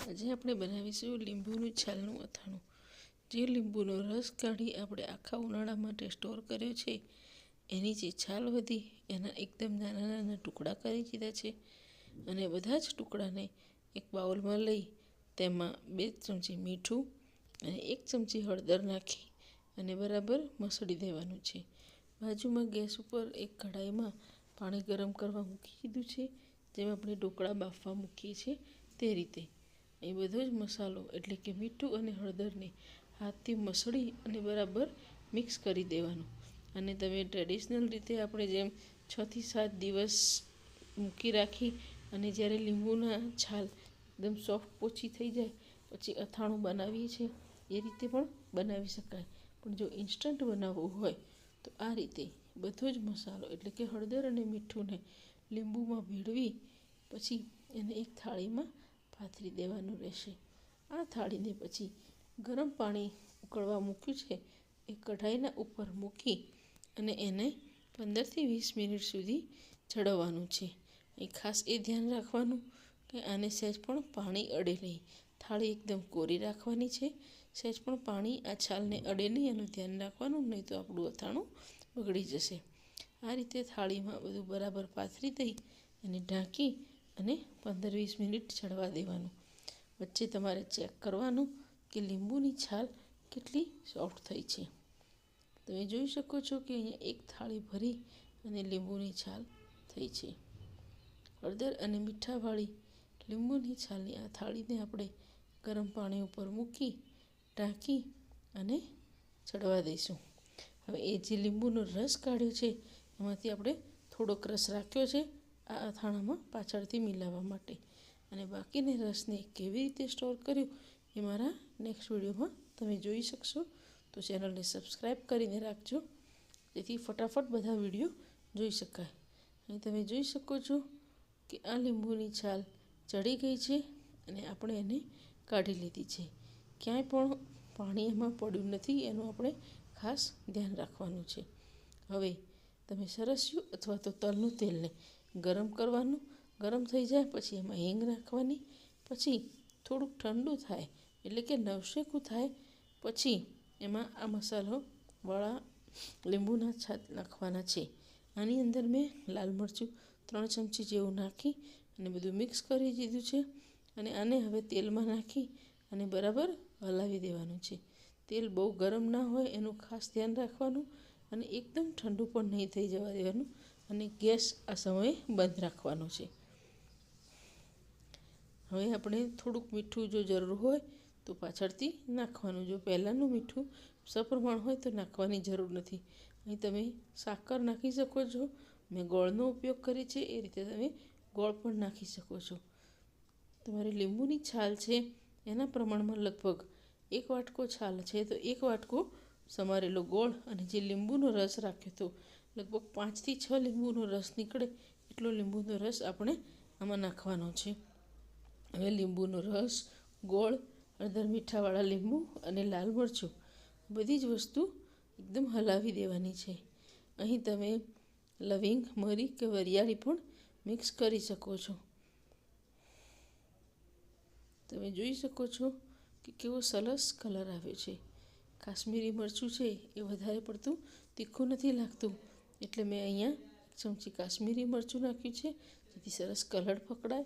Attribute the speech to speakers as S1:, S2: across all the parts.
S1: આજે આપણે બનાવીશું લીંબુનું છાલનું અથાણું। જે લીંબુનો રસ કાઢી આપણે આખા ઉનાળા માટે સ્ટોર કર્યો છે, એની જે છાલ વધી એના એકદમ નાના નાના ટુકડા કરી દીધા છે અને બધા જ ટુકડાને એક બાઉલમાં લઈ તેમાં 2 ચમચી મીઠું અને 1 ચમચી હળદર નાખી અને બરાબર મસળી દેવાનું છે। બાજુમાં ગેસ ઉપર એક કઢાઈમાં પાણી ગરમ કરવા મૂકી દીધું છે, જેમાં આપણે ઢોકળા બાફવા મૂકીએ છીએ તે રીતે એ બધો જ મસાલો એટલે કે મીઠું અને હળદરને હાથથી મસળી અને બરાબર મિક્સ કરી દેવાનું। અને તમે ટ્રેડિશનલ રીતે આપણે જેમ 6 થી 7 દિવસ મૂકી રાખી અને જ્યારે લીંબુના છાલ એકદમ સોફ્ટ પોચી થઈ જાય પછી અથાણું બનાવીએ છીએ એ રીતે પણ બનાવી શકાય। પણ જો ઇન્સ્ટન્ટ બનાવવું હોય તો આ રીતે બધો જ મસાલો એટલે કે હળદર અને મીઠુંને લીંબુમાં ભેળવી પછી એને એક થાળીમાં પાથરી દેવાનું રહેશે। આ થાળીને પછી ગરમ પાણી ઉકળવા મૂક્યું છે એ કઢાઈના ઉપર મૂકી અને એને 15 થી 20 મિનિટ સુધી ચડવવાનું છે। એ ખાસ એ ધ્યાન રાખવાનું કે આને સહેજ પણ પાણી અડે નહીં, થાળી એકદમ કોરી રાખવાની છે, સહેજ પણ પાણી આ છાલને અડે નહીં એનું ધ્યાન રાખવાનું, નહીં તો આપણું અથાણું બગડી જશે। આ રીતે થાળીમાં બધું બરાબર પાથરી દઈ એને ઢાંકી અને 15-20 મિનિટ ચડવા દેવાનું। વચ્ચે તમારે ચેક કરવાનું કે લીંબુની છાલ કેટલી સોફ્ટ થઈ છે। તમે જોઈ શકો છો કે અહીંયા એક થાળી ભરી અને લીંબુની છાલ થઈ છે। હળદર અને મીઠાવાળી લીંબુની છાલની આ થાળીને આપણે ગરમ પાણી ઉપર મૂકી ઢાંકી અને ચડવા દઈશું। હવે એ જે લીંબુનો રસ કાઢ્યો છે એમાંથી આપણે થોડોક રસ રાખ્યો છે આ અથાણામાં પાછળથી મિલાવવા માટે, અને બાકીના રસને કેવી રીતે સ્ટોર કર્યું એ મારા નેક્સ્ટ વિડીયોમાં તમે જોઈ શકશો। તો ચેનલને સબસ્ક્રાઈબ કરીને રાખજો જેથી ફટાફટ બધા વિડીયો જોઈ શકાય। અહીં તમે જોઈ શકો છો કે આ લીંબુની છાલ ચડી ગઈ છે અને આપણે એને કાઢી લીધી છે, ક્યાંય પણ પાણી એમાં પડ્યું નથી એનું આપણે ખાસ ધ્યાન રાખવાનું છે। હવે તમે સરસ્યું અથવા તો તલનું તેલને ગરમ કરવાનું, ગરમ થઈ જાય પછી એમાં હિંગ નાખવાની, પછી થોડુંક ઠંડુ થાય એટલે કે નવશેકું થાય પછી એમાં આ મસાલોવાળા લીંબુના છાલ નાખવાના છે। આની અંદર મેં લાલ મરચું 3 ચમચી જેવું નાખી અને બધું મિક્સ કરી દીધું છે અને આને હવે તેલમાં નાખી અને બરાબર હલાવી દેવાનું છે। તેલ બહુ ગરમ ના હોય એનું ખાસ ધ્યાન રાખવાનું અને એકદમ ઠંડુ પણ નહીં થઈ જવા દેવાનું અને ગેસ આ સમયે બંધ રાખવાનો છે। હવે આપણે થોડુંક મીઠું જો જરૂર હોય તો પાછળથી નાખવાનું, જો પહેલાંનું મીઠું સપ્રમાણ હોય તો નાખવાની જરૂર નથી। અહીં તમે સાકર નાખી શકો છો, મેં ગોળનો ઉપયોગ કરી છે એ રીતે તમે ગોળ પણ નાખી શકો છો। તમારી લીંબુની છાલ છે એના પ્રમાણમાં લગભગ 1 વાટકો છાલ છે તો 1 વાટકો સમારેલો ગોળ અને જે લીંબુનો રસ રાખ્યો તો લગભગ 5 થી 6 લીંબુનો રસ નીકળે એટલો લીંબુનો રસ આપણે આમાં નાખવાનો છે। હવે લીંબુનો રસ, ગોળ, હળદર મીઠાવાળા લીંબુ અને લાલ મરચું બધી જ વસ્તુ એકદમ હલાવી દેવાની છે। અહીં તમે લવિંગ, મરી કે વરિયાળી પણ મિક્સ કરી શકો છો। તમે જોઈ શકો છો કે કેવો સરસ કલર આવ્યો છે। કાશ્મીરી મરચું છે એ વધારે પડતું તીખું નથી લાગતું એટલે મેં અહીંયા 1 ચમચી કાશ્મીરી મરચું નાખ્યું છે જેથી સરસ કલર પકડાય,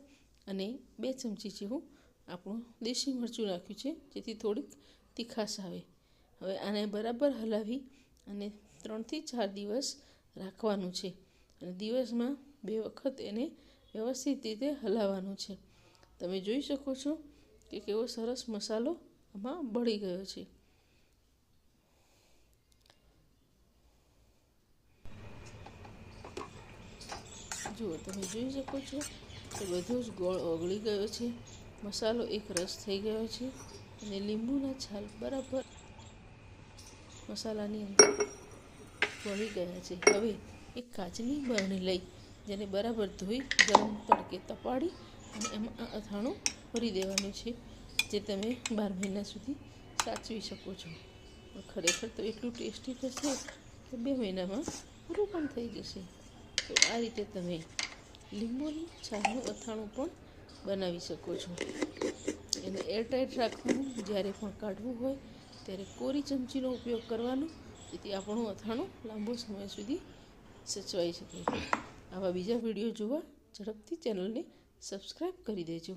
S1: અને 2 ચમચી જેવું આપણું દેશી મરચું નાખ્યું છે જેથી થોડીક તીખાશ આવે। હવે આને બરાબર હલાવી અને 3 થી 4 દિવસ રાખવાનું છે અને દિવસમાં 2 વખત એને વ્યવસ્થિત રીતે હલાવવાનું છે। તમે જોઈ શકો છો કે કેવો સરસ મસાલો આમાં ભળી ગયો છે। જુઓ તમે જોઈ શકો છો કે બધો જ ગોળ ઓગળી ગયો છે, મસાલો એક રસ થઈ ગયો છે અને લીંબુના છાલ બરાબર મસાલાની અંદર ભળી ગયા છે। હવે એક કાચની બરણી લઈ જેને બરાબર ધોઈ ગરમ તડકે તપાડી અને એમાં આ અથાણું ભરી દેવાનું છે જે તમે 12 મહિના સુધી સાચવી શકો છો। ખરેખર તો એટલું ટેસ્ટી થશે કે 2 મહિનામાં પૂરું પણ થઈ જશે। તો આ રીતે તમે લીંબુની છાલનું અથાણું પણ બનાવી શકો છો। એને એરટાઈટ રાખવાનું. જ્યારે પણ કાઢવું હોય ત્યારે કોરી ચમચીનો ઉપયોગ કરવાનો, જેથી આપણું અથાણું લાંબો સમય સુધી સચવાઈ શકે. આવા બીજા વિડીયો જોવા ઝડપથી ચેનલને સબસ્ક્રાઈબ કરી દેજો.